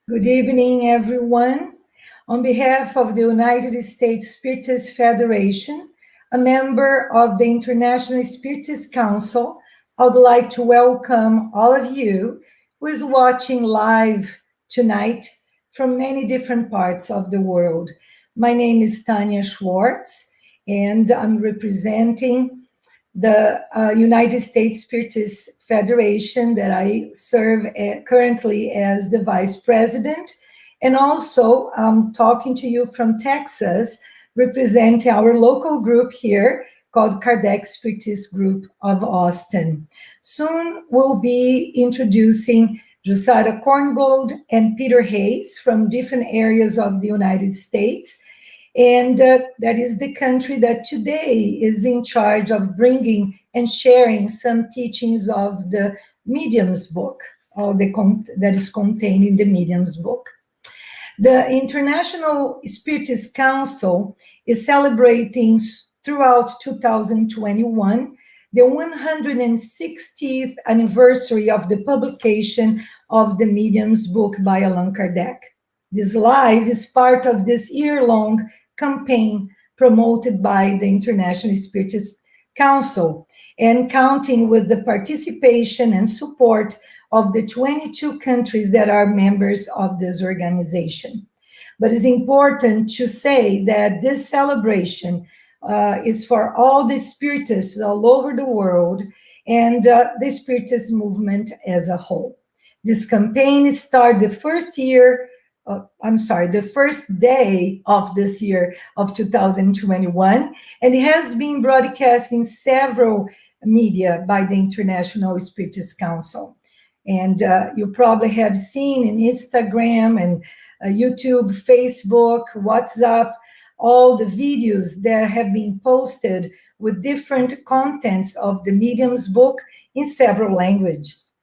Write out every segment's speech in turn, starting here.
Good evening, everyone. On behalf of the United States Spiritist Federation, a member of the International Spiritist Council, I would like to welcome all of you who is watching live tonight from many different parts of the world. My name is Tanya Schwartz, and I'm representing the United States Spiritist Federation that I serve currently as the vice president. And also, I'm talking to you from Texas, representing our local group here called Kardec Spiritist Group of Austin. Soon we'll be introducing Jussara Korngold and Peter Hayes from different areas of the United States. And that is the country that today is in charge of bringing and sharing some teachings of the Medium's book, or that is contained in the Medium's book. The International Spiritist Council is celebrating throughout 2021 the 160th anniversary of the publication of the Medium's book by Allan Kardec. This live is part of this year-long campaign promoted by the International Spiritist Council and counting with the participation and support of the 22 countries that are members of this organization. But it's important to say that this celebration is for all the Spiritists all over the world and the Spiritist movement as a whole. This campaign started the first day of this year of 2021, and it has been broadcast in several media by the International Spiritist Council. And you probably have seen in Instagram and YouTube, Facebook, WhatsApp, all the videos that have been posted with different contents of the Medium's book in several languages.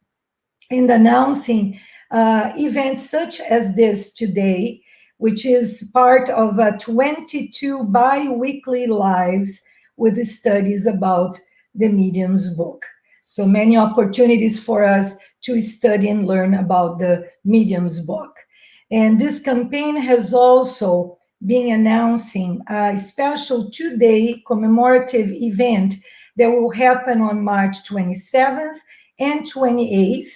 And announcing events such as this today, which is part of 22 bi-weekly lives with studies about the Medium's book. So many opportunities for us to study and learn about the Medium's book. And this campaign has also been announcing a special two-day commemorative event that will happen on March 27th and 28th,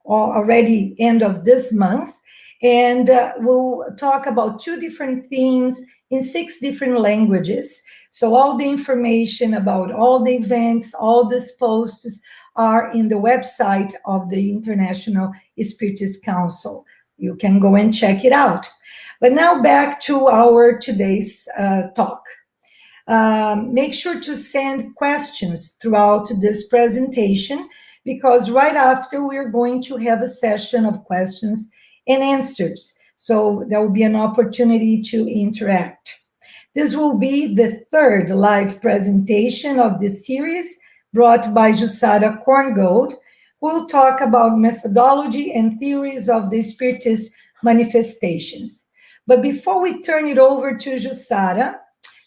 or already end of this month, and we'll talk about two different themes in 6 different languages. So all the information about all the events, all these posts are in the website of the International Spiritist Council. You can go and check it out. But now back to our today's talk. Make sure to send questions throughout this presentation, because right after we're going to have a session of questions and answers. So there will be an opportunity to interact. This will be the 3rd live presentation of this series brought by Jussara Korngold, who will talk about methodology and theories of the Spiritist manifestations. But before we turn it over to Jussara,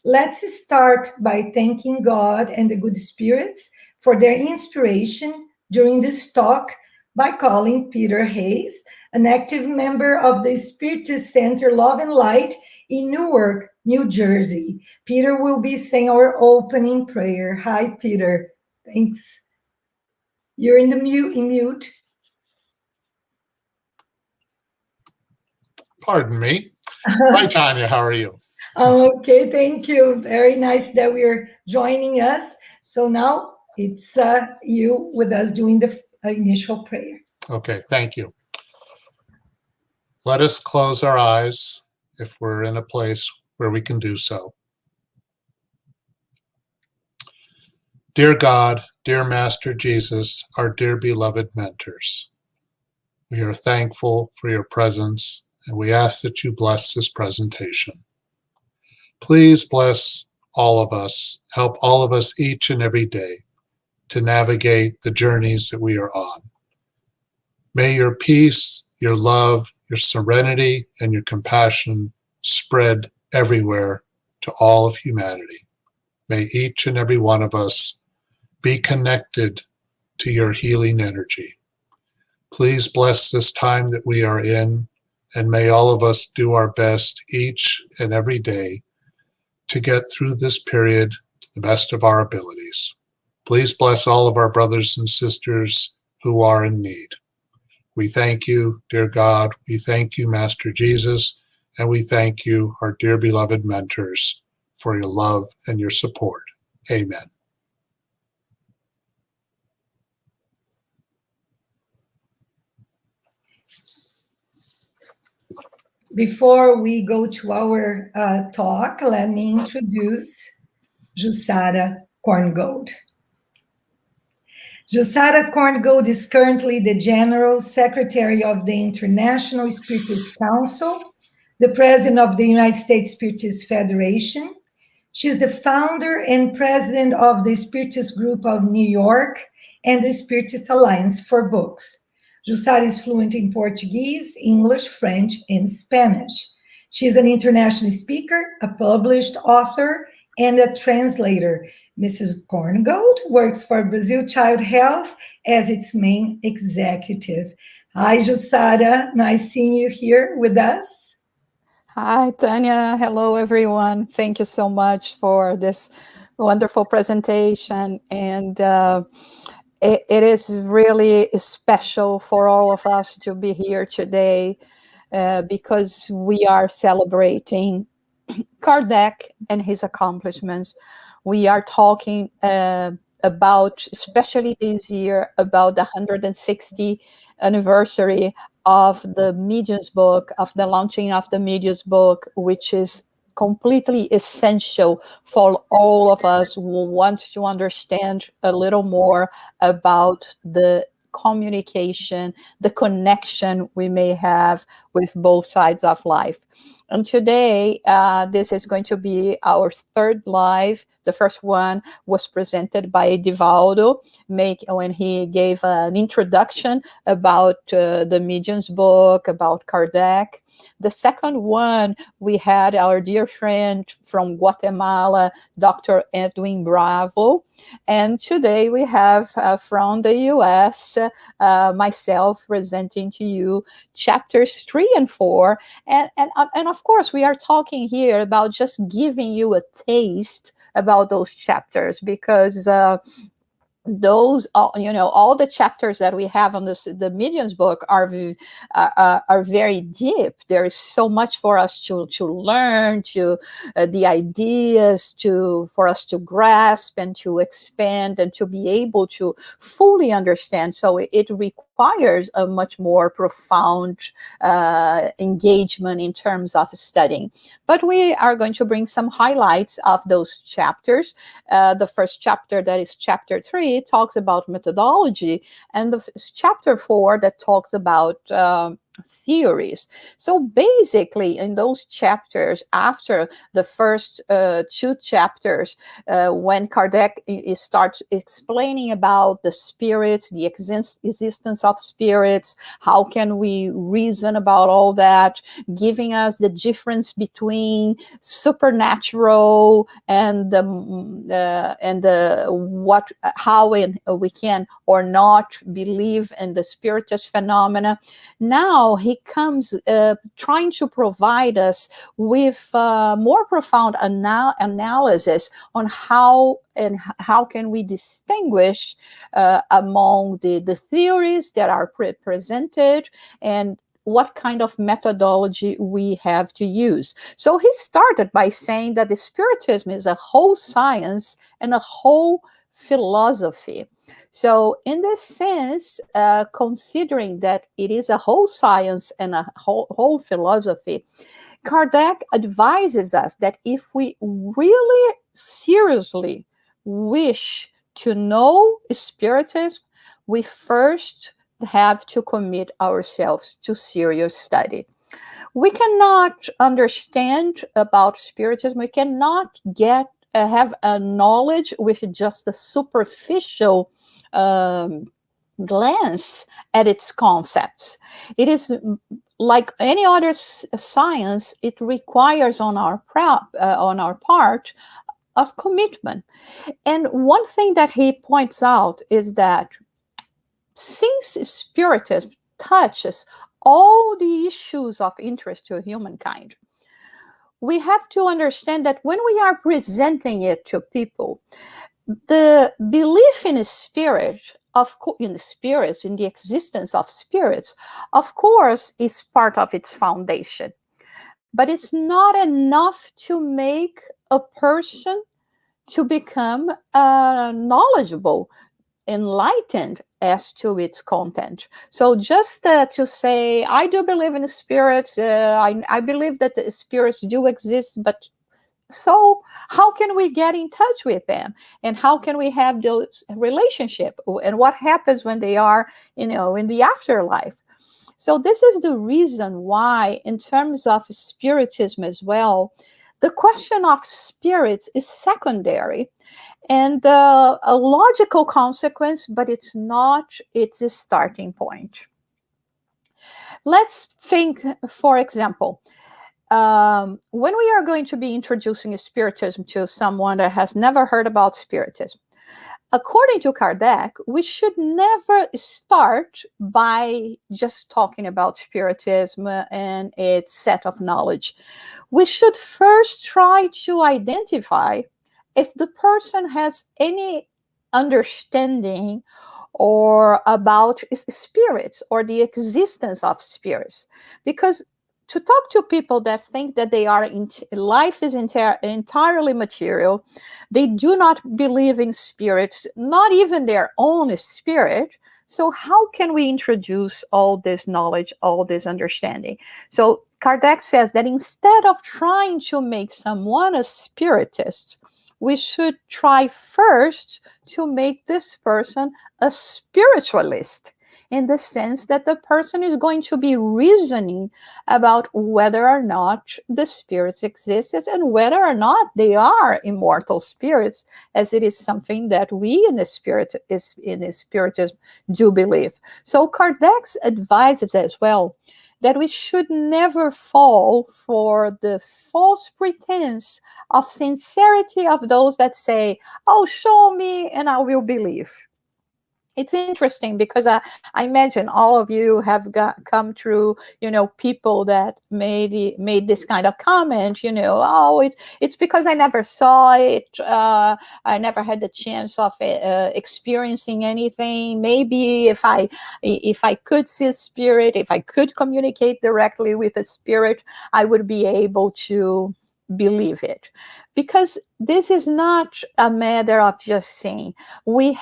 let's start by thanking God and the good spirits for their inspiration during this talk by calling Peter Hayes, an active member of the Spiritist Center Love and Light in Newark, New Jersey. Peter will be saying our opening prayer. Hi, Peter. Thanks. You're in mute. Pardon me. Hi, Tanya. How are you? Okay, thank you. Very nice that we're joining us. So now it's you with us doing the initial prayer. Okay, thank you. Let us close our eyes if we're in a place where we can do so. Dear God, dear Master Jesus, our dear beloved mentors, we are thankful for your presence, and we ask that you bless this presentation. Please bless all of us, help all of us each and every day to navigate the journeys that we are on. May your peace, your love, your serenity, and your compassion spread everywhere to all of humanity. May each and every one of us be connected to your healing energy. Please bless this time that we are in and may all of us do our best each and every day to get through this period to the best of our abilities. Please bless all of our brothers and sisters who are in need. We thank you, dear God. We thank you, Master Jesus, and we thank you, our dear beloved mentors, for your love and your support. Amen. Before we go to our talk, let me introduce Jussara Korngold. Jussara Korngold is currently the General Secretary of the International Spiritist Council, the President of the United States Spiritist Federation. She is the founder and President of the Spiritist Group of New York and the Spiritist Alliance for Books. Jussara is fluent in Portuguese, English, French, and Spanish. She is an international speaker, a published author, and a translator. Mrs. Korngold works for Brazil Child Health as its main executive. Hi, Jussara. Nice seeing you here with us. Hi, Tanya. Hello, everyone. Thank you so much for this wonderful presentation. And it is really special for all of us to be here today because we are celebrating Kardec and his accomplishments. We are talking about, especially this year, about the 160th anniversary of the Medium's book, of the launching of the Medium's book, which is completely essential for all of us who want to understand a little more about the communication, the connection we may have with both sides of life. And today, this is going to be our third live. The first one was presented by Divaldo when he gave an introduction about the Medium's book, about Kardec. The second one, we had our dear friend from Guatemala, Dr. Edwin Bravo. And today we have from the US, myself presenting to you chapters 3 and 4. And of course, we are talking here about just giving you a taste about those chapters because those, all the chapters that we have on the Medium's book are very deep. There is so much for us to learn, the ideas for us to grasp and to expand and to be able to fully understand. So it requires a much more profound engagement in terms of studying. But we are going to bring some highlights of those chapters. The first chapter, that is chapter 3, talks about methodology, and the chapter 4 that talks about theories. So basically, in those chapters, after the first 2 chapters, when Kardec starts explaining about the spirits, the existence of spirits, how can we reason about all that, giving us the difference between supernatural and how we can or not believe in the spiritist phenomena. Now he comes trying to provide us with more profound analysis on how can we distinguish among the theories that are presented and what kind of methodology we have to use. So he started by saying that the Spiritism is a whole science and a whole philosophy. So in this sense, considering that it is a whole science and a whole philosophy, Kardec advises us that if we really seriously wish to know Spiritism, we first have to commit ourselves to serious study. We cannot understand about Spiritism, we cannot have a knowledge with just a superficial glance at its concepts. It is like any other science, it requires on our part of commitment. And one thing that he points out is that since Spiritism touches all the issues of interest to humankind, we have to understand that when we are presenting it to people, the belief in a spirit, in the spirits, in the existence of spirits, of course, is part of its foundation. But it's not enough to make a person to become knowledgeable, enlightened as to its content. So just to say, I do believe in the spirits, I believe that the spirits do exist, but so how can we get in touch with them? And how can we have those relationship? And what happens when they are, in the afterlife? So this is the reason why, in terms of spiritism as well, the question of spirits is secondary and a logical consequence, but it's not, it's a starting point. Let's think, for example, when we are going to be introducing spiritism to someone that has never heard about spiritism, according to Kardec, we should never start by just talking about spiritism and its set of knowledge. We should first try to identify if the person has any understanding or about spirits or the existence of spirits. Because to talk to people that think that life is entirely material, they do not believe in spirits, not even their own spirit. So how can we introduce all this knowledge, all this understanding? So Kardec says that instead of trying to make someone a spiritist, we should try first to make this person a spiritualist, in the sense that the person is going to be reasoning about whether or not the spirits exist and whether or not they are immortal spirits, as it is something that we in the spiritism do believe. So Kardec advises as well that we should never fall for the false pretense of sincerity of those that say, "Oh, show me and I will believe." It's interesting because I imagine all of you have come through, people that made this kind of comment, "Oh, it's because I never saw it. I never had the chance of experiencing anything. Maybe if I could see a spirit, if I could communicate directly with a spirit, I would be able to believe it." Because this is not a matter of just saying. We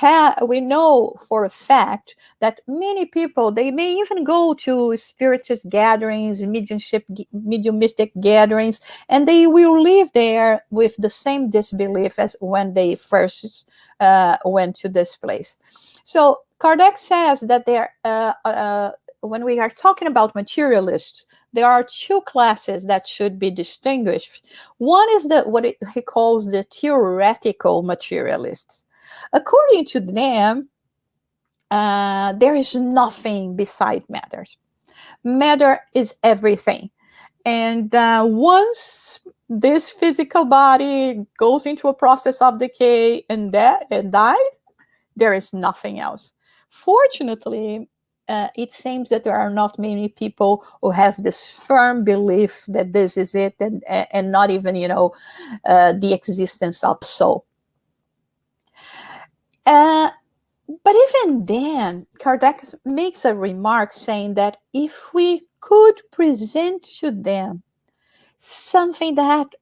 know for a fact that many people, they may even go to spiritist gatherings, mediumistic gatherings, and they will leave there with the same disbelief as when they first went to this place. So Kardec says that when we are talking about materialists, there are two classes that should be distinguished. One is what he calls the theoretical materialists. According to them, there is nothing beside matter. Matter is everything. And once this physical body goes into a process of decay and dies, there is nothing else. Fortunately, it seems that there are not many people who have this firm belief that this is it, and not even, the existence of soul. But even then, Kardec makes a remark saying that if we could present to them something that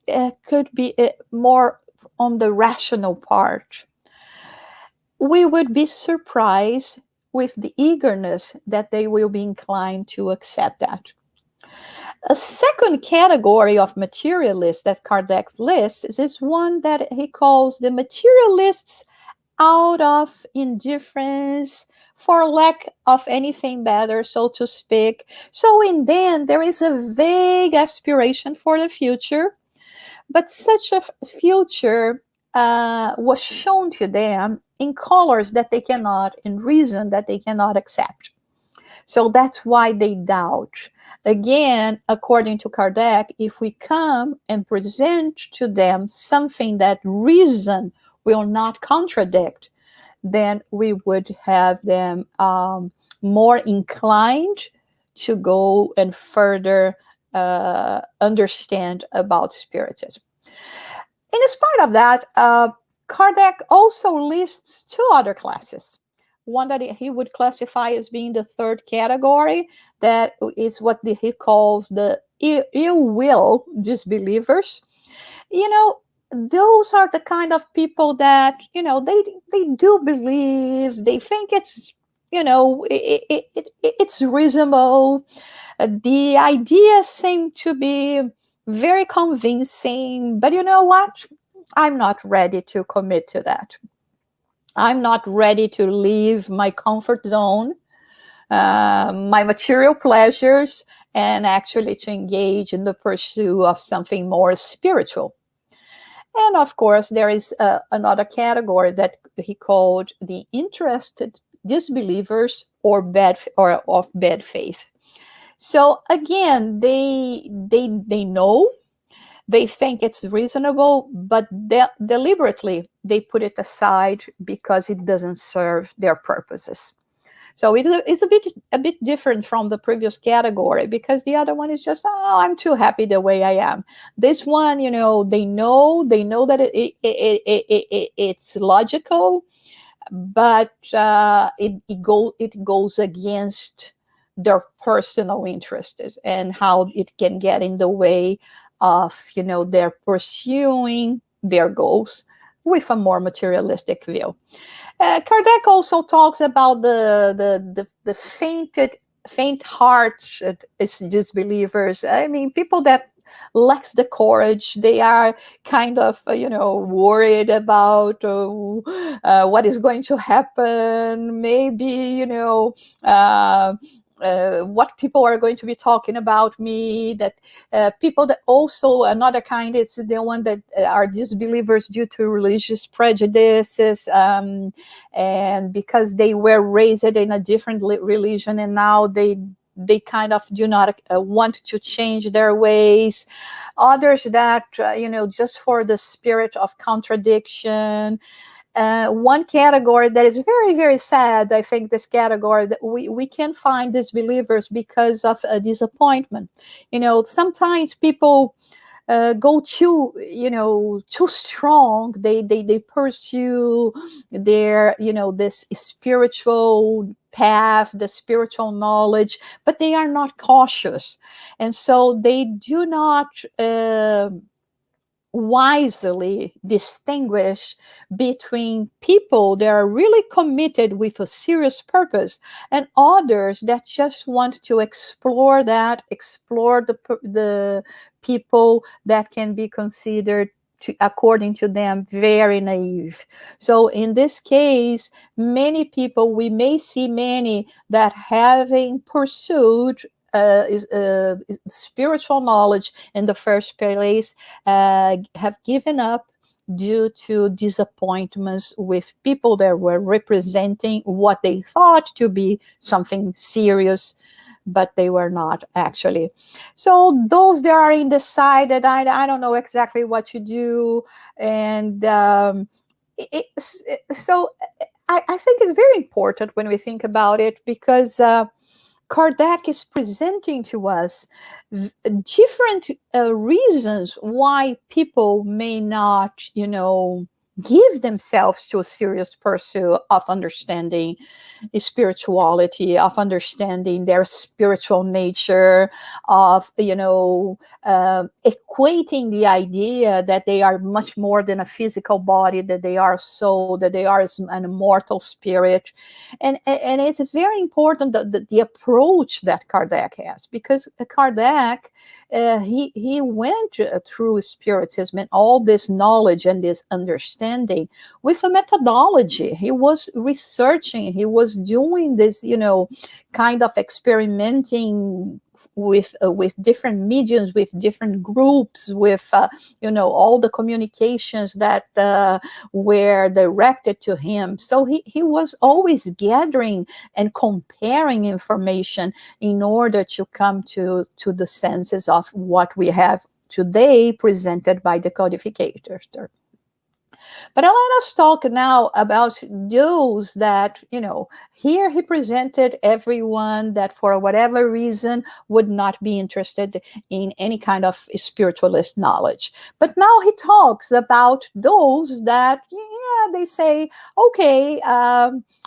could be more on the rational part, we would be surprised with the eagerness that they will be inclined to accept that. A second category of materialists that Kardec lists is one that he calls the materialists out of indifference, for lack of anything better, so to speak. So in them, there is a vague aspiration for the future, but such a future was shown to them in colors that they cannot, in reason that they cannot accept. So that's why they doubt. Again, according to Kardec, if we come and present to them something that reason will not contradict, then we would have them more inclined to go and further understand about Spiritism. In spite of that, Kardec also lists two other classes. One that he would classify as being the third category, that is what he calls the ill will disbelievers. Those are the kind of people that, they do believe, they think it's, it's reasonable. The ideas seem to be very convincing, but you know what? I'm not ready to commit to that. I'm not ready to leave my comfort zone, my material pleasures, and actually to engage in the pursuit of something more spiritual. And of course, there is another category that he called the interested disbelievers or of bad faith. So again, they know, they think it's reasonable, but deliberately they put it aside because it doesn't serve their purposes. So it's a bit different from the previous category, because the other one is just, I'm too happy the way I am. This one, they know that it's logical, but it goes against their personal interests and how it can get in the way of, their pursuing their goals with a more materialistic view. Kardec also talks about the faint-hearted disbelievers. I mean, people that lacks the courage. They are kind of, worried about what is going to happen. Maybe, what people are going to be talking about me, that people that also, another kind, it's the one that are disbelievers due to religious prejudices, and because they were raised in a different religion, and now they kind of do not want to change their ways. Others that, just for the spirit of contradiction. One category that is very, very sad, I think, this category, that we can find disbelievers because of a disappointment. Sometimes people go too strong. They pursue their, this spiritual path, the spiritual knowledge, but they are not cautious. And so they do not wisely distinguish between people that are really committed with a serious purpose and others that just want to explore the people that can be considered, according to them, very naive. So in this case, we may see many that, having pursued spiritual knowledge in the first place, have given up due to disappointments with people that were representing what they thought to be something serious, but they were not actually. So those that are undecided, I don't know exactly what to do. And so I think it's very important when we think about it, because Kardec is presenting to us different reasons why people may not, give themselves to a serious pursuit of understanding spirituality, of understanding their spiritual nature, of, equating the idea that they are much more than a physical body, that they are soul, that they are an immortal spirit. And it's very important that the approach that Kardec has, because Kardec, he went through Spiritism and all this knowledge and this understanding with a methodology. He was researching, he was doing this, kind of experimenting with different mediums, with different groups, with all the communications that were directed to him. So he was always gathering and comparing information in order to come to the senses of what we have today presented by the codificators. But let us talk now about those that, here he presented everyone that for whatever reason would not be interested in any kind of spiritualist knowledge. But now he talks about those that, they say, okay,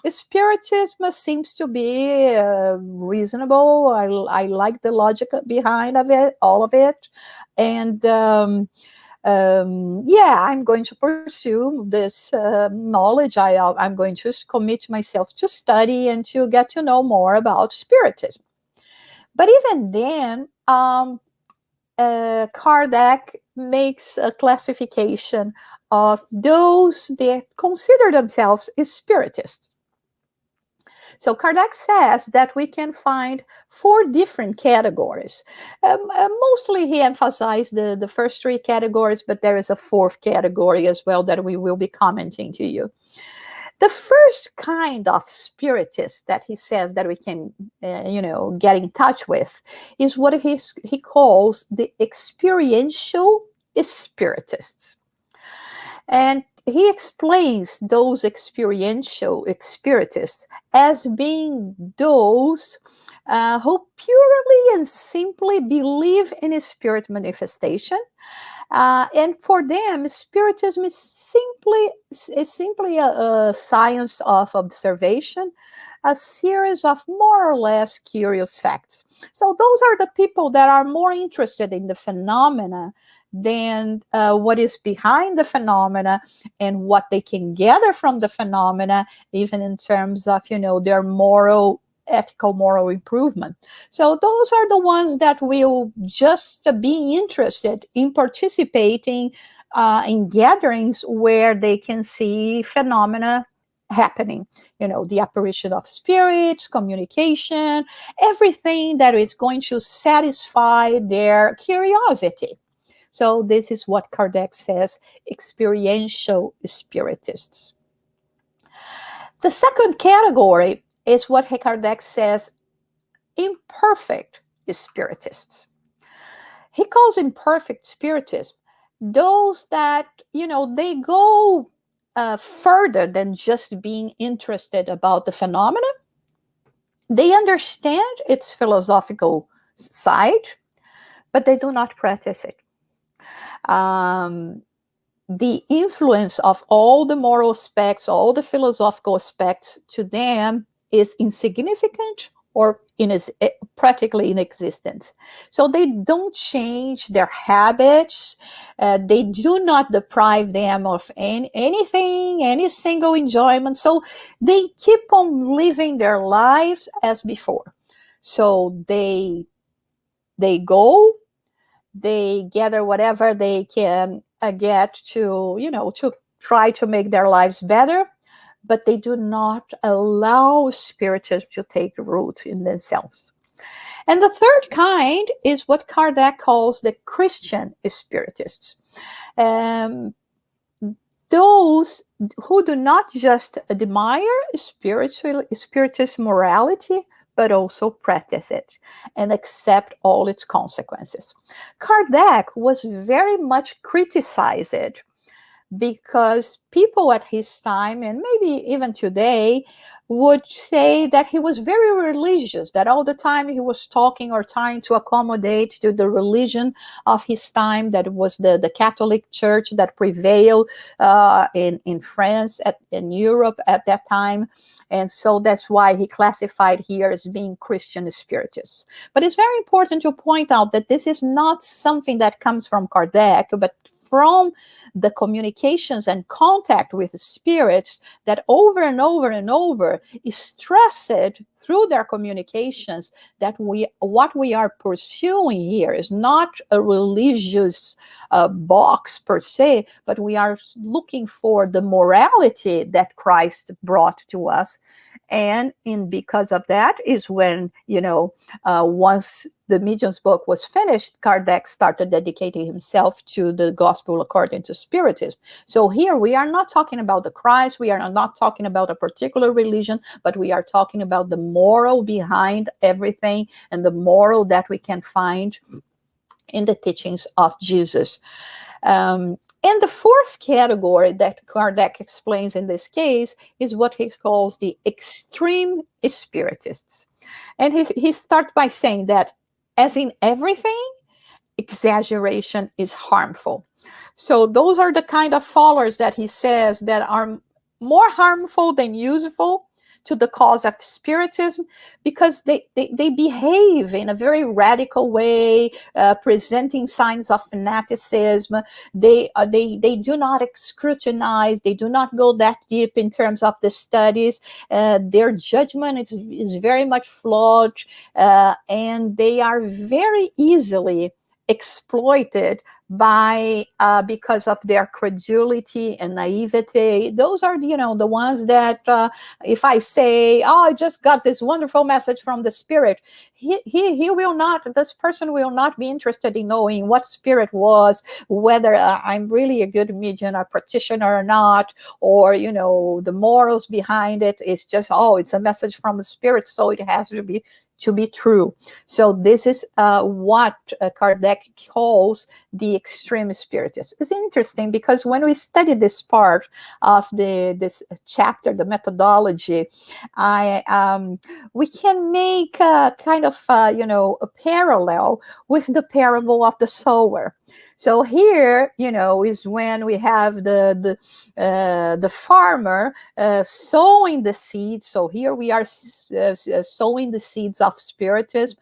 Spiritism seems to be reasonable. I like the logic behind of it, all of it. And I'm going to pursue this knowledge. I'm going to commit myself to study and to get to know more about Spiritism. But even then, Kardec makes a classification of those that consider themselves Spiritists. So Kardec says that we can find 4 different categories. Mostly he emphasized the first 3 categories, but there is a 4th category as well that we will be commenting to you. The first kind of Spiritist that he says that we can, get in touch with is what he calls the experiential Spiritists. And he explains those experiential Spiritists as being those who purely and simply believe in a spirit manifestation. And for them, Spiritism is simply a science of observation, a series of more or less curious facts. So those are the people that are more interested in the phenomena than what is behind the phenomena and what they can gather from the phenomena, even in terms of, their ethical moral improvement. So those are the ones that will just be interested in participating in gatherings where they can see phenomena happening, the apparition of spirits, communication, everything that is going to satisfy their curiosity. So this is what Kardec says, experiential Spiritists. The second category is what Kardec says, imperfect Spiritists. He calls imperfect Spiritism those that, they go further than just being interested about the phenomena. They understand its philosophical side, but they do not practice it. The influence of all the moral aspects, all the philosophical aspects to them is insignificant or practically inexistent. So they don't change their habits. They do not deprive them of anything, any single enjoyment. So they keep on living their lives as before. So they go, they gather whatever they can get to, to try to make their lives better, but they do not allow Spiritism to take root in themselves. And the third kind is what Kardec calls the Christian Spiritists. Those who do not just admire Spiritist morality, but also practice it and accept all its consequences. Kardec was very much criticized because people at his time, and maybe even today, would say that he was very religious, that all the time he was talking or trying to accommodate to the religion of his time, that was the Catholic Church that prevailed in France, in Europe at that time. And so that's why he classified here as being Christian Spiritists. But it's very important to point out that this is not something that comes from Kardec, but from the communications and contact with spirits that over and over and over is stressed through their communications that what we are pursuing here is not a religious box per se, but we are looking for the morality that Christ brought to us. And because of that is when, once the Medium's book was finished, Kardec started dedicating himself to the gospel according to Spiritism. So here we are not talking about the Christ, we are not talking about a particular religion, but we are talking about the moral behind everything and the moral that we can find in the teachings of Jesus. And the fourth category that Kardec explains in this case is what he calls the extreme spiritists. And he starts by saying that, as in everything, exaggeration is harmful. So those are the kind of followers that he says that are more harmful than useful to the cause of spiritism, because they behave in a very radical way, presenting signs of fanaticism. They do not scrutinize. They do not go that deep in terms of the studies. Their judgment is very much flawed, and they are very easily exploited by because of their credulity and naivete. Those are the ones that if I say, oh, I just got this wonderful message from the spirit, he will not, this person will not be interested in knowing what spirit was, whether I'm really a good medium or practitioner or not, or the morals behind it is just, oh, it's a message from the spirit, so it has to be true. So this is what Kardec calls the extreme spiritists. It's interesting because when we study this part of this chapter, the methodology, we can make a kind of a parallel with the parable of the sower. So here, is when we have the farmer sowing the seeds. So here we are sowing the seeds of spiritism,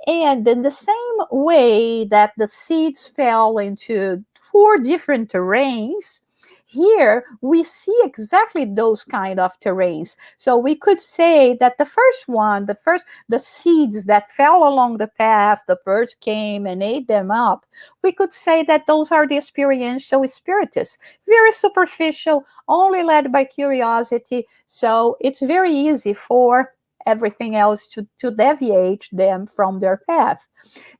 and in the same way that the seeds fell into 4 different terrains, here we see exactly those kind of terrains. So we could say that the first one, the seeds that fell along the path, the birds came and ate them up. We could say that those are the experiential spiritists, very superficial, only led by curiosity. So it's very easy for everything else to deviate them from their path.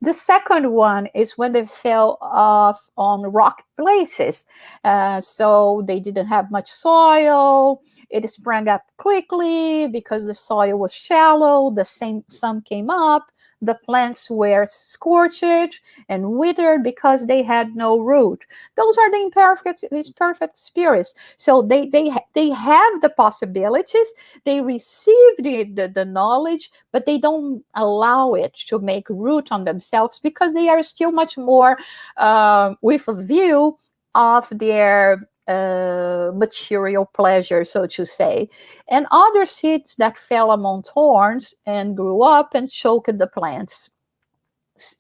The second one is when they fell off on rock places. So they didn't have much soil. It sprang up quickly because the soil was shallow. The sun came up. The plants were scorched and withered because they had no root. Those are the imperfect spirits. So they have the possibilities. They receive the knowledge, but they don't allow it to make root on themselves because they are still much more with a view of their material pleasure, so to say. And other seeds that fell among thorns and grew up and choked the plants.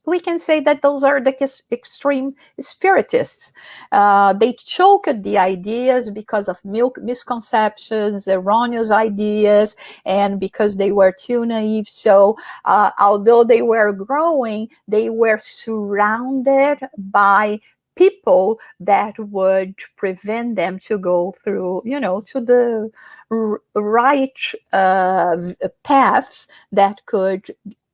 We can say that those are the extreme spiritists. They choked the ideas because of misconceptions, erroneous ideas, and because they were too naive. So although they were growing, they were surrounded by people that would prevent them to go through, to the right paths that could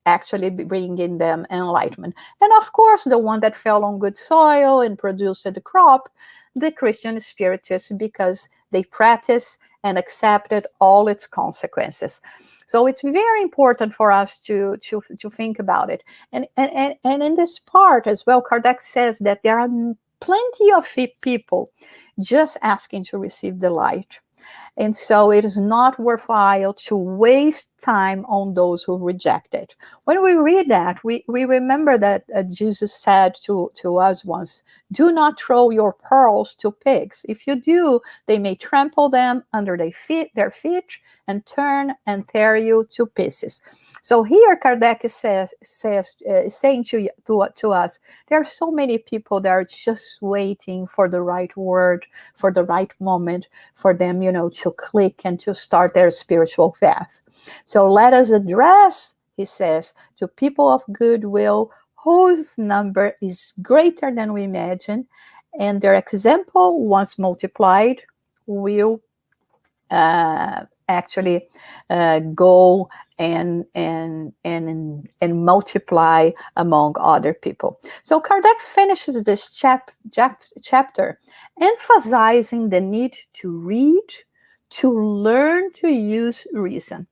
actually bring in them enlightenment. And of course, the one that fell on good soil and produced the crop, the Christian spiritists, because they practiced and accepted all its consequences. So it's very important for us to think about it. And in this part as well, Kardec says that there are plenty of people just asking to receive the light. And so it is not worthwhile to waste time on those who reject it. When we read that, we remember that Jesus said to us once, do not throw your pearls to pigs. If you do, they may trample them under their feet and turn and tear you to pieces. So here Kardec is saying to us, there are so many people that are just waiting for the right word, for the right moment, for them, to click and to start their spiritual path. So let us address, he says, to people of goodwill, whose number is greater than we imagine, and their example, once multiplied, will actually go and multiply among other people. So Kardec finishes this chapter emphasizing the need to read, to learn to use reason.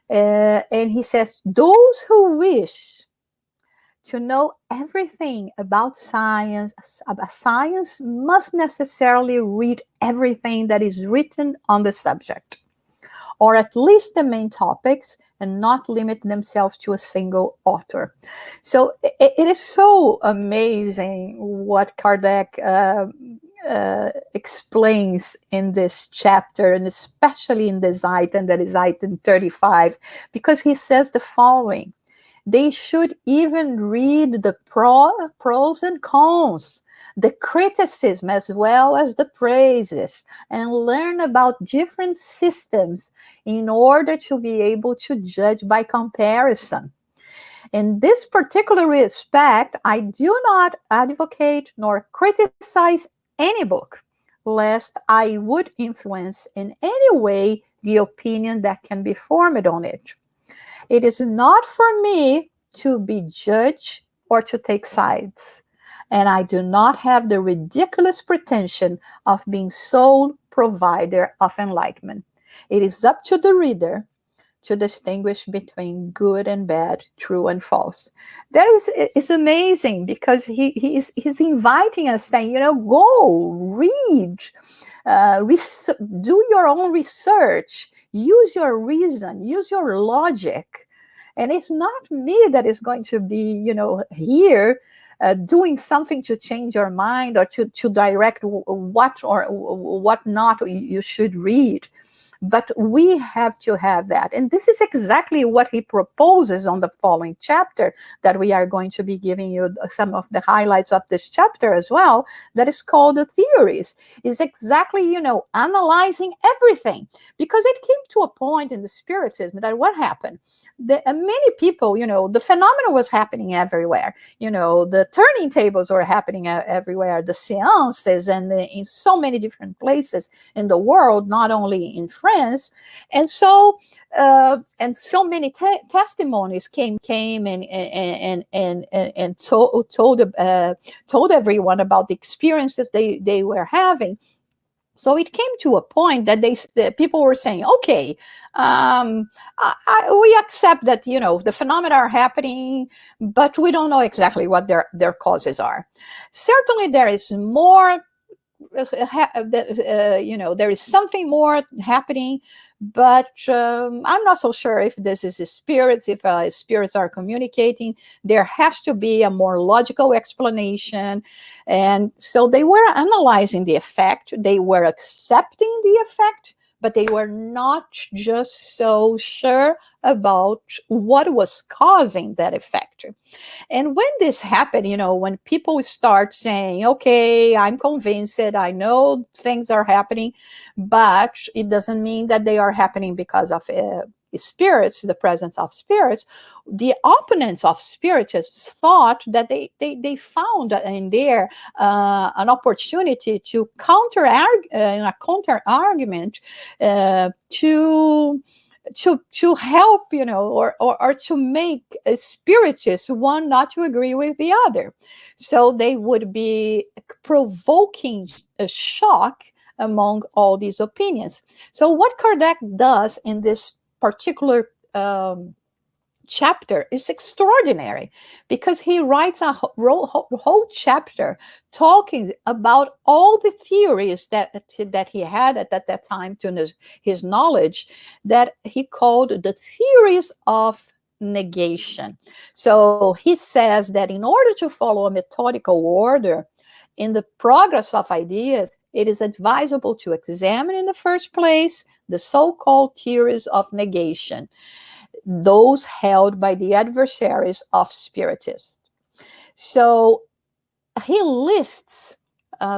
And he says, those who wish to know everything about science, science must necessarily read everything that is written on the subject, or at least the main topics, and not limit themselves to a single author. So it is so amazing what Kardec explains in this chapter, and especially in this item, that is item 35, because he says the following: they should even read the pros and cons, the criticism as well as the praises, and learn about different systems in order to be able to judge by comparison. In this particular respect, I do not advocate nor criticize any book, lest I would influence in any way the opinion that can be formed on it. It is not for me to be judged or to take sides, and I do not have the ridiculous pretension of being sole provider of enlightenment. It is up to the reader to distinguish between good and bad, true and false. That is amazing, because he's inviting us, saying, go read, do your own research, use your reason, use your logic. And it's not me that is going to be, here doing something to change your mind or to direct what or what not you should read. But we have to have that. And this is exactly what he proposes on the following chapter, that we are going to be giving you some of the highlights of this chapter as well, that is called the theories. Is exactly, analyzing everything. Because it came to a point in the Spiritism that what happened? Many people, the phenomena was happening everywhere. The turning tables were happening everywhere, the seances, and in so many different places in the world, not only in France. And so many testimonies came and told everyone about the experiences they were having. So it came to a point that people were saying, okay, we accept that, the phenomena are happening, but we don't know exactly what their causes are. Certainly there is more, there is something more happening, but I'm not so sure if this is spirits, if spirits are communicating. There has to be a more logical explanation. And so they were analyzing the effect, they were accepting the effect, but they were not just so sure about what was causing that effect. And when this happened, when people start saying, okay, I'm convinced, I know things are happening, but it doesn't mean that they are happening because of spirits, the presence of spirits, the opponents of Spiritism thought that they found in there an opportunity to counter argument to help, or to make spiritists one not to agree with the other. So they would be provoking a shock among all these opinions. So what Kardec does in this particular chapter is extraordinary, because he writes a whole chapter talking about all the theories that he had at that time, to his knowledge, that he called the theories of negation. So he says that in order to follow a methodical order in the progress of ideas, it is advisable to examine in the first place the so-called theories of negation, those held by the adversaries of Spiritists. So he lists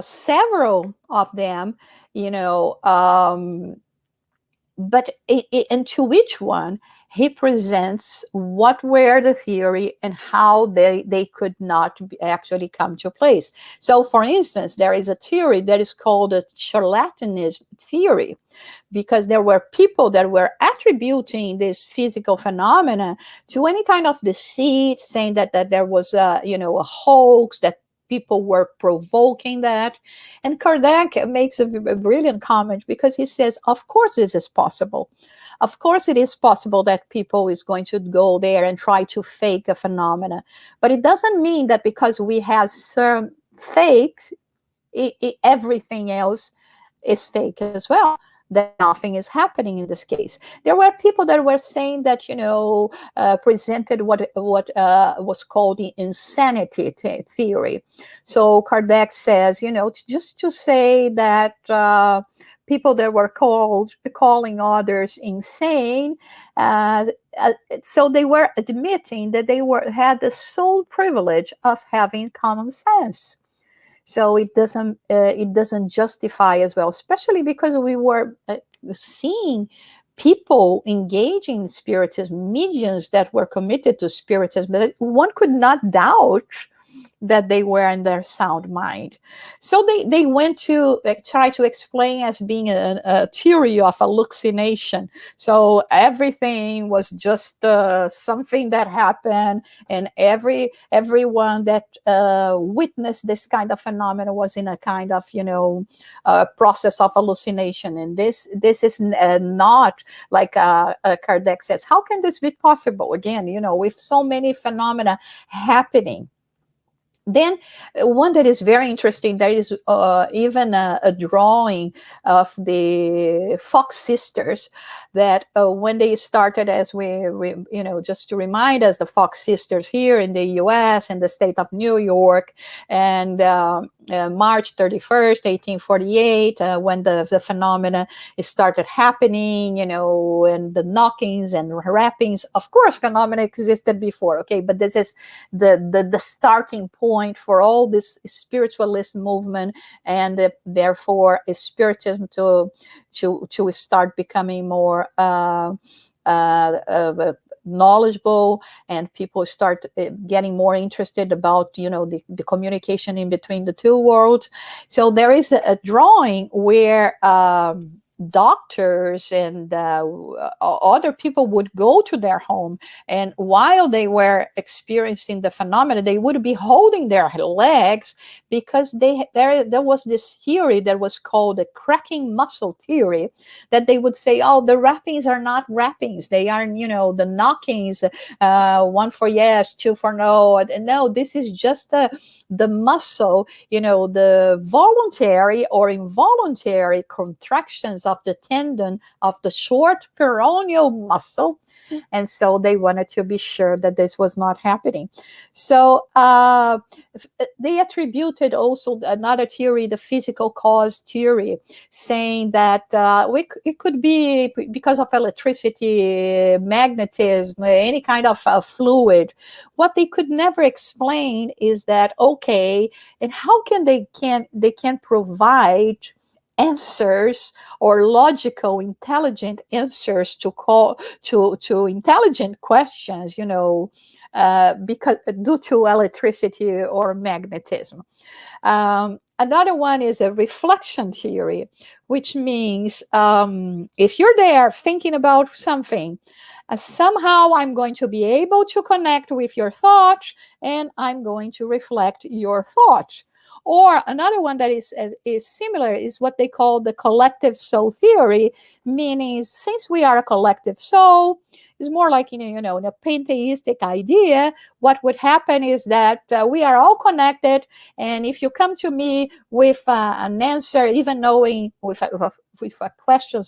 several of them, but into each one, he presents what were the theory and how they could not actually come to place. So, for instance, there is a theory that is called the charlatanism theory, because there were people that were attributing this physical phenomena to any kind of deceit, saying that there was a hoax, that people were provoking that. And Kardec makes a brilliant comment, because he says, of course this is possible. Of course, it is possible that people is going to go there and try to fake a phenomena, but it doesn't mean that because we have some fakes, everything else is fake as well, that nothing is happening in this case. There were people that were saying that, presented what was called the insanity theory. So Kardec says, just to say that people that were calling others insane, so they were admitting that they had the sole privilege of having common sense. So it doesn't justify as well, especially because we were seeing people engaging in Spiritism, mediums that were committed to Spiritism, but one could not doubt that they were in their sound mind. So they went to try to explain as being a theory of hallucination. So everything was just something that happened, and everyone that witnessed this kind of phenomenon was in a kind of process of hallucination. And this is not like Kardec says. How can this be possible? Again, with so many phenomena happening. Then one that is very interesting, there is even a drawing of the Fox sisters that when they started, as we just to remind us, the Fox sisters here in the US and the state of New York, and March 31st, 1848, when the phenomena started happening, and the knockings and rappings. Of course, phenomena existed before, okay, but this is the starting point for all this spiritualist movement, and therefore Spiritism to start becoming more knowledgeable, and people start getting more interested about the communication in between the two worlds. So there is a drawing where doctors and other people would go to their home, and while they were experiencing the phenomena, they would be holding their legs, because there was this theory that was called the cracking muscle theory, that they would say, oh, the rappings are not rappings, they are the knockings, one for yes, two for no, and no, this is just the muscle, the voluntary or involuntary contractions of the tendon of the short peroneal muscle. And so they wanted to be sure that this was not happening. So they attributed also another theory, the physical cause theory, saying that it could be because of electricity, magnetism, any kind of fluid. What they could never explain is that, okay, and how can they provide answers or logical, intelligent answers to intelligent questions, because due to electricity or magnetism. Another one is a reflection theory, which means if you're there thinking about something, somehow I'm going to be able to connect with your thoughts, and I'm going to reflect your thoughts. Or another one that is similar is what they call the collective soul theory, meaning since we are a collective soul, it's more like in a pantheistic idea. What would happen is that we are all connected, and if you come to me with an answer, even knowing with a question,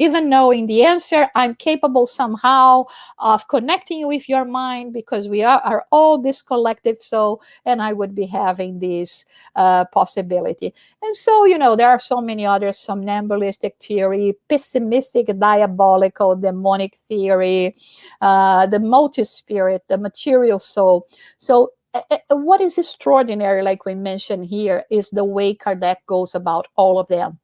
even knowing the answer, I'm capable somehow of connecting with your mind, because we are all this collective soul, and I would be having this possibility. And so, there are so many others: somnambulistic theory, pessimistic, diabolical, demonic theory, the multi-spirit, the material soul. So what is extraordinary, like we mentioned here, is the way Kardec goes about all of them,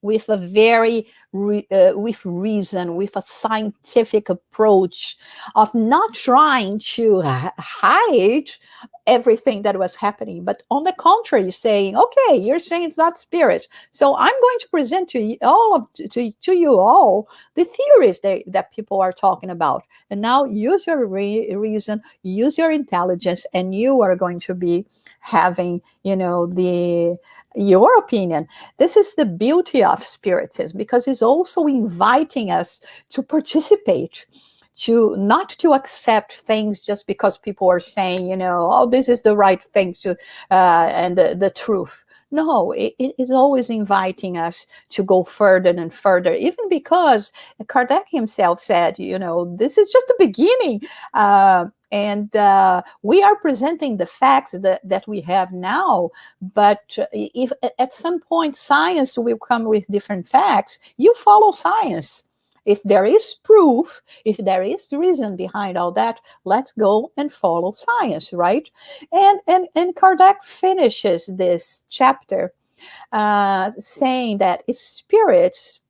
with a very with reason, with a scientific approach of not trying to hide everything that was happening, but on the contrary, saying, okay, you're saying it's not spirit, so I'm going to present to you all the theories that people are talking about, and now use your reason, use your intelligence, and you are going to be having, your opinion. This is the beauty of Spiritism, because it's also inviting us to participate, to not to accept things just because people are saying, oh, this is the right thing to and the truth. No, it is always inviting us to go further and further, even because Kardec himself said, this is just the beginning. And we are presenting the facts that we have now. But if at some point science will come with different facts, you follow science. If there is proof, if there is reason behind all that, let's go and follow science, right? And Kardec finishes this chapter saying that spirits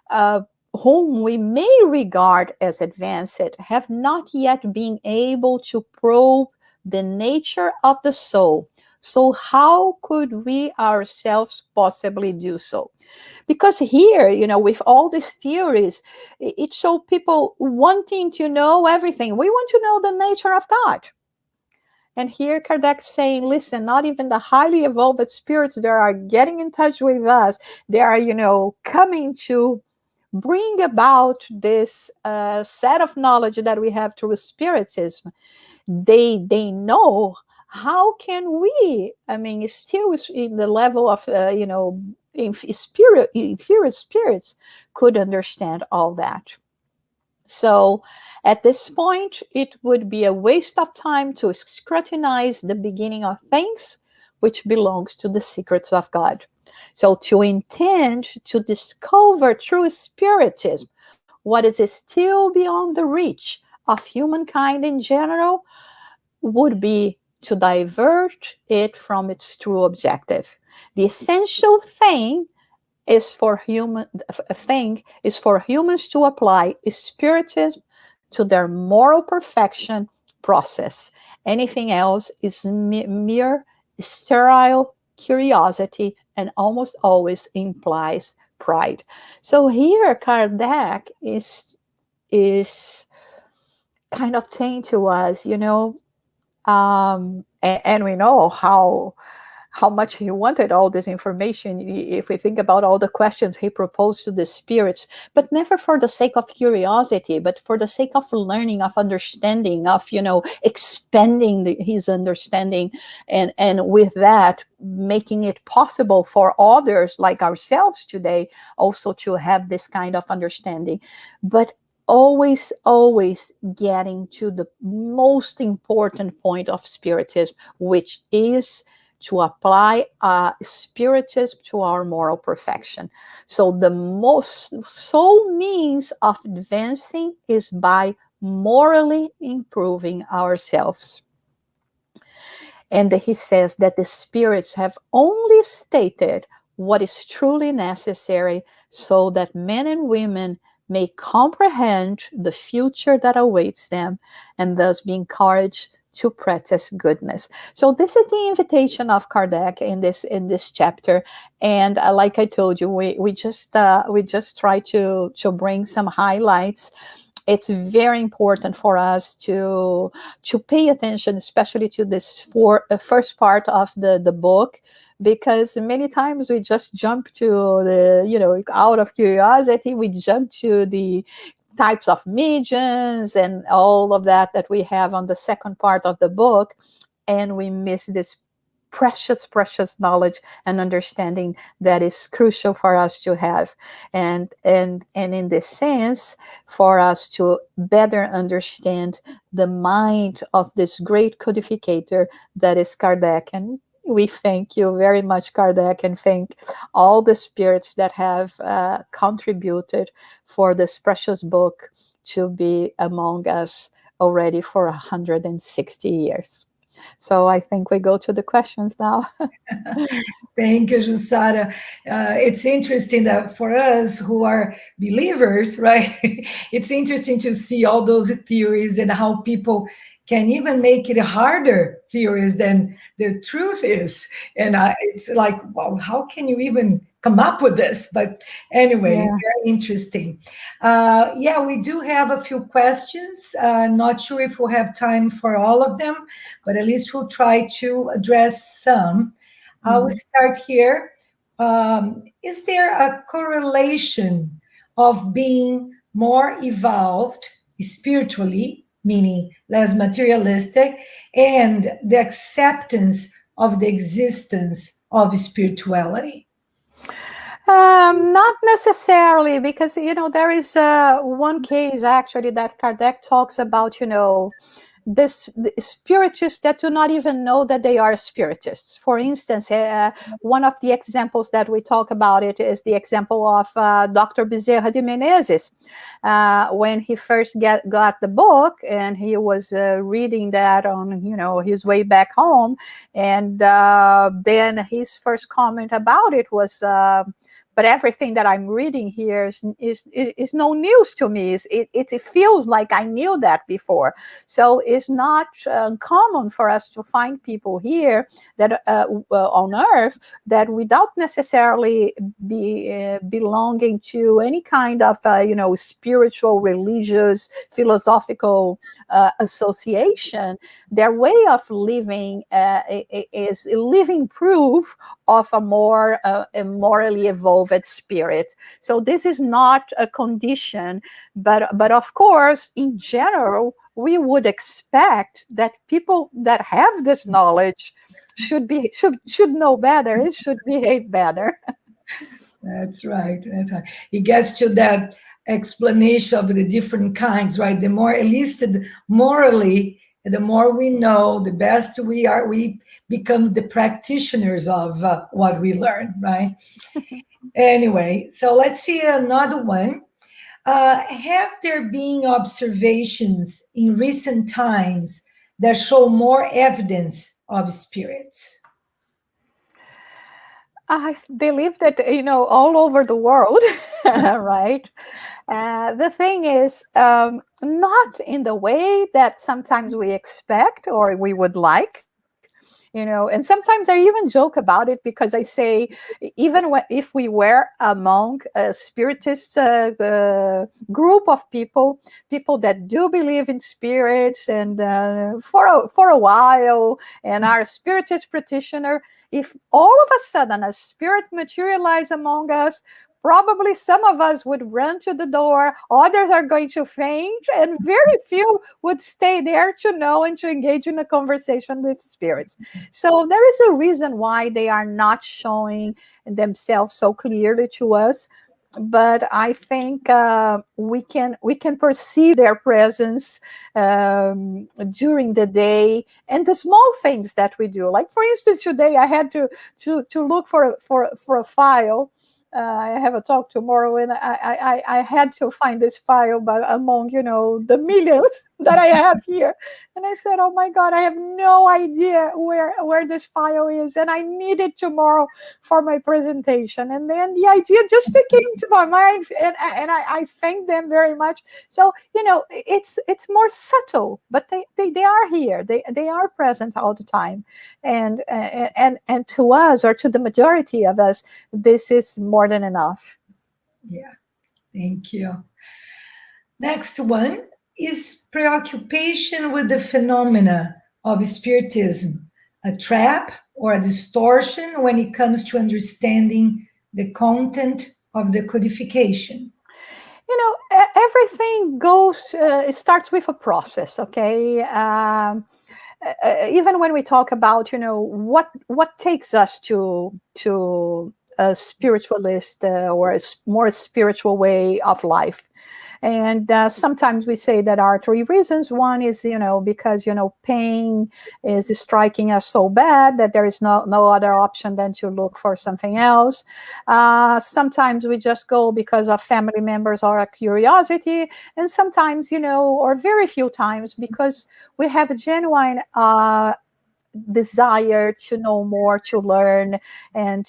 whom we may regard as advanced have not yet been able to probe the nature of the soul. So how could we ourselves possibly do so? Because here, with all these theories, it shows people wanting to know everything. We want to know the nature of God. And here Kardec saying, listen, not even the highly evolved spirits that are getting in touch with us, they are, coming to bring about this set of knowledge that we have through Spiritism. They know. How can we, still in the level of, inferior spirits could understand all that? So at this point, it would be a waste of time to scrutinize the beginning of things, which belongs to the secrets of God. So to intend to discover through Spiritism what is still beyond the reach of humankind in general would be to divert it from its true objective. The essential thing is for humans to apply Spiritism to their moral perfection process. Anything else is mere sterile curiosity and almost always implies pride. So here Kardec is kind of saying to us, and we know how much he wanted all this information, if we think about all the questions he proposed to the spirits, but never for the sake of curiosity, but for the sake of learning, of understanding, of, expanding his understanding, and with that, making it possible for others like ourselves today also to have this kind of understanding. But always getting to the most important point of Spiritism, which is to apply Spiritism to our moral perfection. So the sole means of advancing is by morally improving ourselves. And he says that the spirits have only stated what is truly necessary so that men and women may comprehend the future that awaits them and thus be encouraged to practice goodness. So this is the invitation of Kardec in this chapter, and like I told you, we just try to bring some highlights. It's very important for us to pay attention, especially to this first part of the book, because many times we just jump to the, out of curiosity, we jump to the types of mediums and all of that we have on the second part of the book, and we miss this precious knowledge and understanding that is crucial for us to have, and in this sense, for us to better understand the mind of this great codificator that is Kardec. And we thank you very much, Kardec, and thank all the spirits that have contributed for this precious book to be among us already for 160 years. So I think we go to the questions now. Thank you, Jussara. It's interesting that for us who are believers, right, it's interesting to see all those theories and how people can even make it harder theories than the truth is. And it's like, wow, how can you even come up with this? But anyway, Yeah. very interesting. Yeah, we do have a few questions. Not sure if we'll have time for all of them, but at least we'll try to address some. I will start here. Is there a correlation of being more evolved spiritually, meaning less materialistic, and the acceptance of the existence of spirituality? Not necessarily, because, there is one case actually that Kardec talks about, the spiritists that do not even know that they are spiritists. For instance, one of the examples that we talk about it is the example of Dr. Bezerra de Menezes. When he first got the book, and he was reading that on, his way back home, and then his first comment about it was, but everything that I'm reading here is no news to me. It feels like I knew that before. So it's not uncommon for us to find people here that on Earth that, without necessarily belonging to any kind of spiritual, religious, philosophical association, their way of living is living proof of a more morally evolved spirit. So this is not a condition, but of course, in general, we would expect that people that have this knowledge should know better. It should behave better. That's right. That's right. It gets to that explanation of the different kinds, right? The more, at least morally, the more we know, the best we are. We become the practitioners of what we learn, right? Anyway, so let's see another one. Have there been observations in recent times that show more evidence of spirits? I believe that, all over the world, right? The thing is, not in the way that sometimes we expect or we would like. And sometimes I even joke about it, because I say, even if we were among a spiritist group of people that do believe in spirits, and for a while, and are spiritist practitioner, if all of a sudden a spirit materialized among us, probably some of us would run to the door, others are going to faint, and very few would stay there to know and to engage in a conversation with spirits. So there is a reason why they are not showing themselves so clearly to us. But I think we can perceive their presence during the day, and the small things that we do. Like, for instance, today I had to look for a file. I have a talk tomorrow, and I had to find this file, but among the millions that I have here, and I said, "Oh my God, I have no idea where this file is, and I need it tomorrow for my presentation." And then the idea just came to my mind, and I thank them very much. So it's more subtle, but they are here. They are present all the time, and to us, or to the majority of us, this is more than enough. Yeah, thank you. Next one is preoccupation with the phenomena of spiritism a trap or a distortion when it comes to understanding the content of the codification? Everything it starts with a process, okay? Even when we talk about, what takes us to a spiritualist or a more spiritual way of life. And sometimes we say that are three reasons. One is, because, pain is striking us so bad that there is no other option than to look for something else. Sometimes we just go because of family members or a curiosity. And sometimes, or very few times, because we have a genuine desire to know more, to learn, and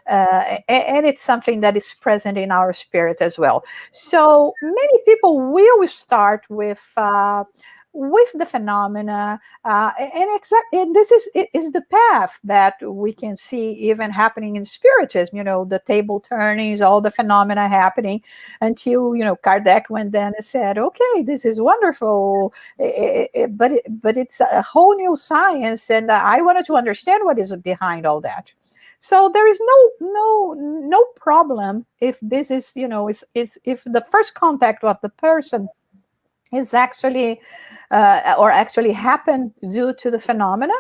and it's something that is present in our spirit as well. So many people will start with the phenomena, and this is the path that we can see even happening in Spiritism. The table turnings, all the phenomena happening, until Kardec went then and said, "Okay, this is wonderful, but it's a whole new science, and I wanted to understand what is behind all that." So there is no problem if this is if the first contact of the person is actually or actually happen due to the phenomena,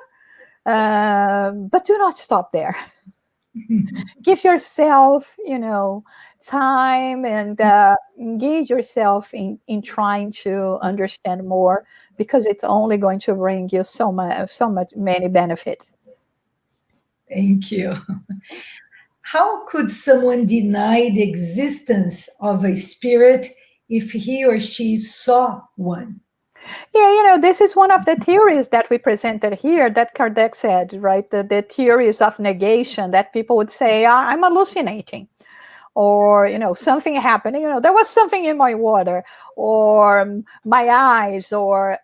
but do not stop there. Give yourself time, and engage yourself in trying to understand more, because it's only going to bring you so many benefits. Thank you. How could someone deny the existence of a spirit if he or she saw one? Yeah, this is one of the theories that we presented here that Kardec said, right? The theories of negation, that people would say, I'm hallucinating, or something happened, there was something in my water, or my eyes, or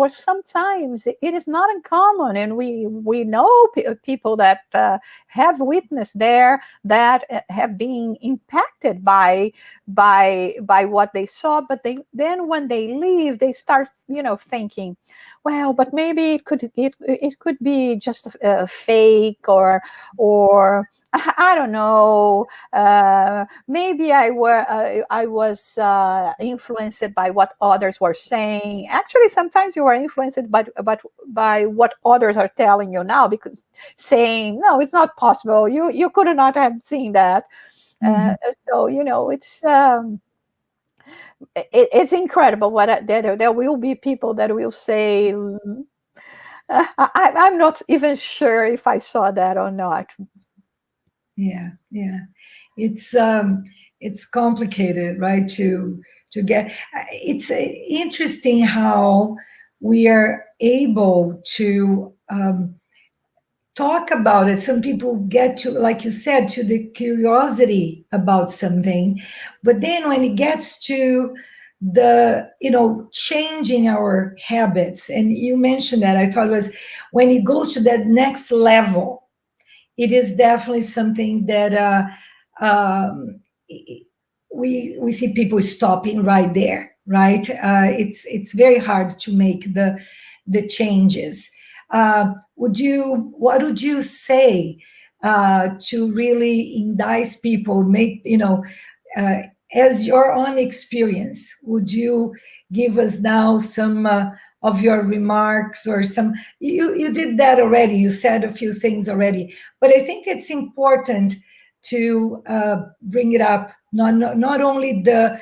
sometimes it is not uncommon, and we know people that have witnessed there, that have been impacted by what they saw, but then when they leave, they start thinking, well, but maybe it could be just a fake, or I don't know. Maybe I was influenced by what others were saying. Actually, sometimes you are influenced by what others are telling you now, because saying, no, it's not possible. You could not have seen that. So it's incredible what there will be people that will say, I'm not even sure if I saw that or not. Yeah. It's complicated, right? To get. It's interesting how we are able to talk about it. Some people get to, like you said, to the curiosity about something, but then when it gets to the changing our habits, and you mentioned that, I thought it was when it goes to that next level, it is definitely something that we see people stopping right there, right? It's very hard to make the changes. What would you say to really indice people, make as your own experience? Would you give us now some of your remarks, or some? You did that already. You said a few things already, but I think it's important to bring it up. Not only the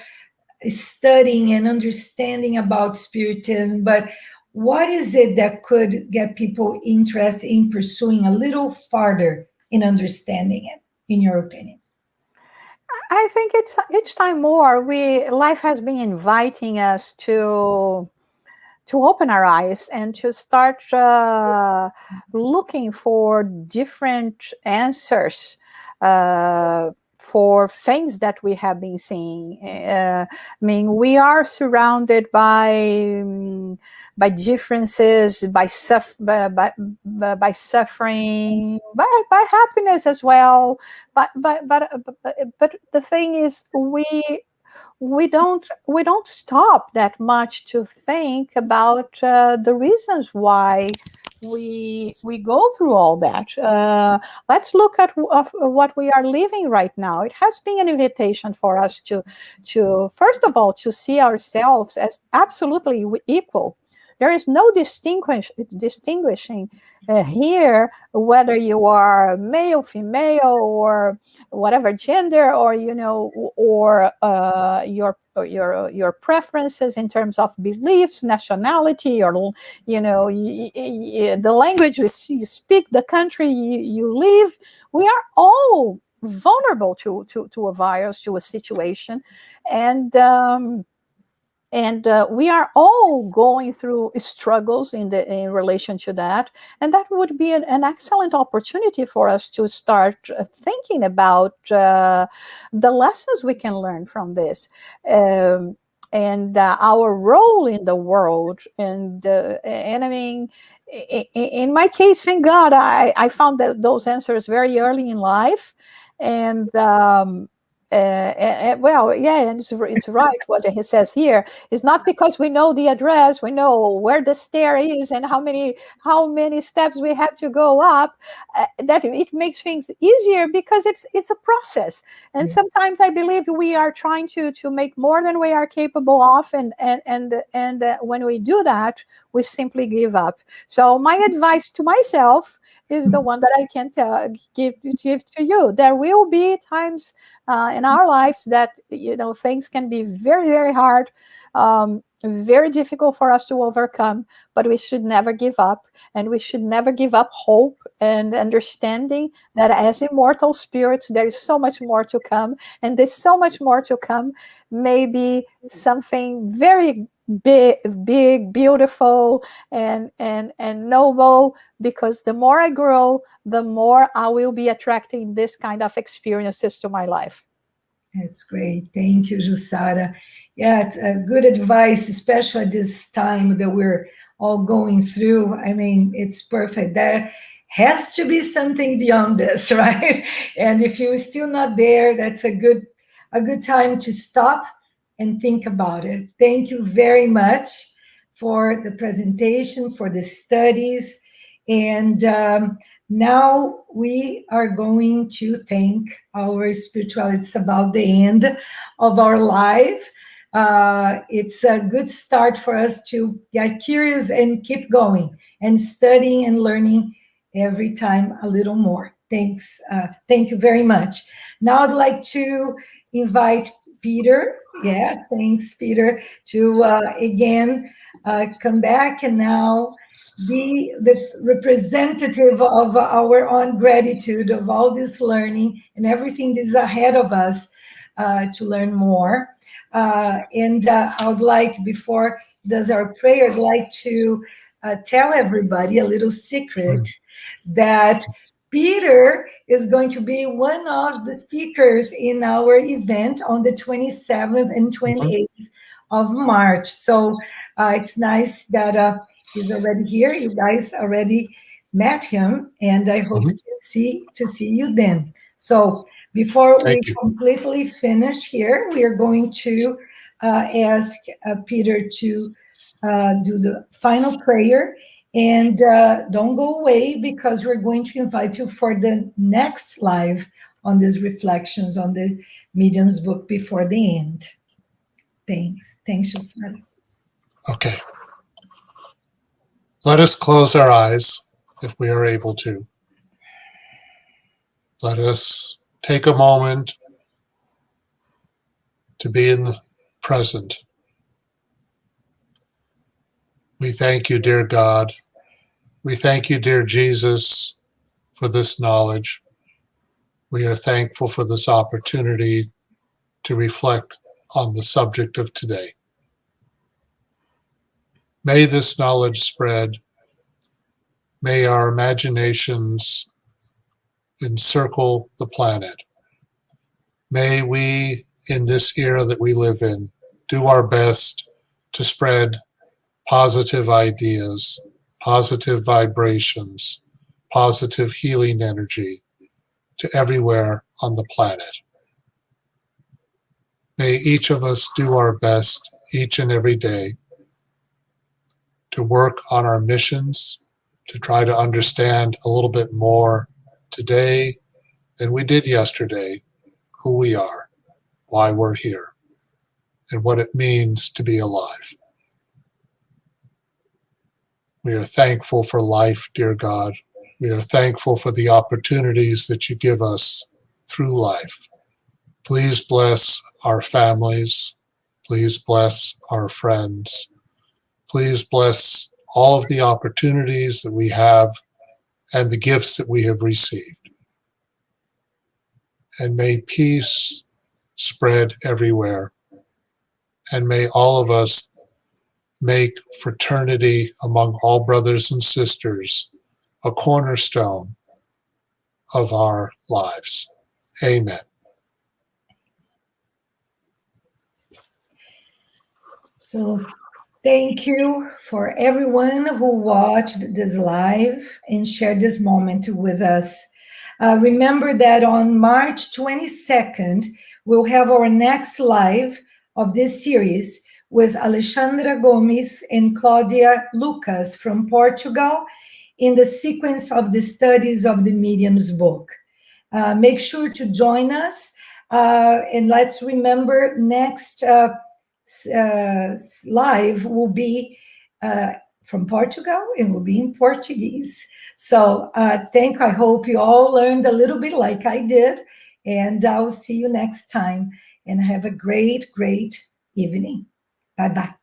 studying and understanding about Spiritism, but what is it that could get people interested in pursuing a little farther in understanding it, in your opinion? I think it's each time more life has been inviting us to open our eyes and to start looking for different answers for things that we have been seeing. I mean, we are surrounded by differences, by suffering, by happiness as well. But the thing is, we don't stop that much to think about the reasons why we go through all that. Let's look at what we are living right now. It has been an invitation for us to first of all, to see ourselves as absolutely equal. There is no distinguishing here, whether you are male, female, or whatever gender, or or your preferences in terms of beliefs, nationality, or the language you speak, the country you live. We are all vulnerable to a virus, to a situation, and And we are all going through struggles in relation to that, and that would be an excellent opportunity for us to start thinking about the lessons we can learn from this, and our role in the world. And I mean, in my case, thank God, I found those answers very early in life, and well, yeah, and it's right what he says here. It's not because we know the address, we know where the stair is, and how many steps we have to go up, that it makes things easier, because it's a process. And sometimes I believe we are trying to make more than we are capable of, and when we do that, we simply give up. So my advice to myself is the one that I can give to you. There will be times in our lives that things can be very, very hard, very difficult for us to overcome, but we should never give up, and we should never give up hope and understanding that as immortal spirits there is so much more to come, and there's so much more to come, maybe something very big, beautiful, and noble, because the more I grow, the more I will be attracting this kind of experiences to my life. That's great. Thank you, Jussara. Yeah, it's a good advice, especially at this time that we're all going through. I mean, it's perfect. There has to be something beyond this, right? And if you're still not there, that's a good time to stop and think about it. Thank you very much for the presentation, for the studies. And now we are going to thank our spirituality. It's about the end of our life. It's a good start for us to get curious and keep going and studying and learning every time a little more. Thanks. Thank you very much. Now I'd like to invite Peter. Yeah, thanks, Peter, to again come back and now be the representative of our own gratitude of all this learning and everything that is ahead of us to learn more. And I would like, before does our prayer, I'd like to tell everybody a little secret that Peter is going to be one of the speakers in our event on the 27th and 28th of March. So it's nice that he's already here. You guys already met him, and I hope to see you then. So before we completely finish here, we are going to ask Peter to do the final prayer. And don't go away, because we're going to invite you for the next live on these reflections on the Medium's book before the end. Thanks. Thanks, Jussara. Okay. Let us close our eyes if we are able to. Let us take a moment to be in the present. We thank you, dear God. We thank you, dear Jesus, for this knowledge. We are thankful for this opportunity to reflect on the subject of today. May this knowledge spread. May our imaginations encircle the planet. May we, in this era that we live in, do our best to spread positive ideas, positive vibrations, positive healing energy to everywhere on the planet. May each of us do our best each and every day to work on our missions, to try to understand a little bit more today than we did yesterday, who we are, why we're here, and what it means to be alive. We are thankful for life, dear God. We are thankful for the opportunities that you give us through life. Please bless our families. Please bless our friends. Please bless all of the opportunities that we have and the gifts that we have received. And may peace spread everywhere. and may all of us make fraternity among all brothers and sisters a cornerstone of our lives. Amen. So thank you for everyone who watched this live and shared this moment with us. Remember that on March 22nd, we'll have our next live of this series with Alexandra Gomes and Claudia Lucas from Portugal in the sequence of the studies of the Medium's book. Make sure to join us, and let's remember next live will be from Portugal and will be in Portuguese. So I hope you all learned a little bit like I did, and I'll see you next time, and have a great, great evening. Bye-bye.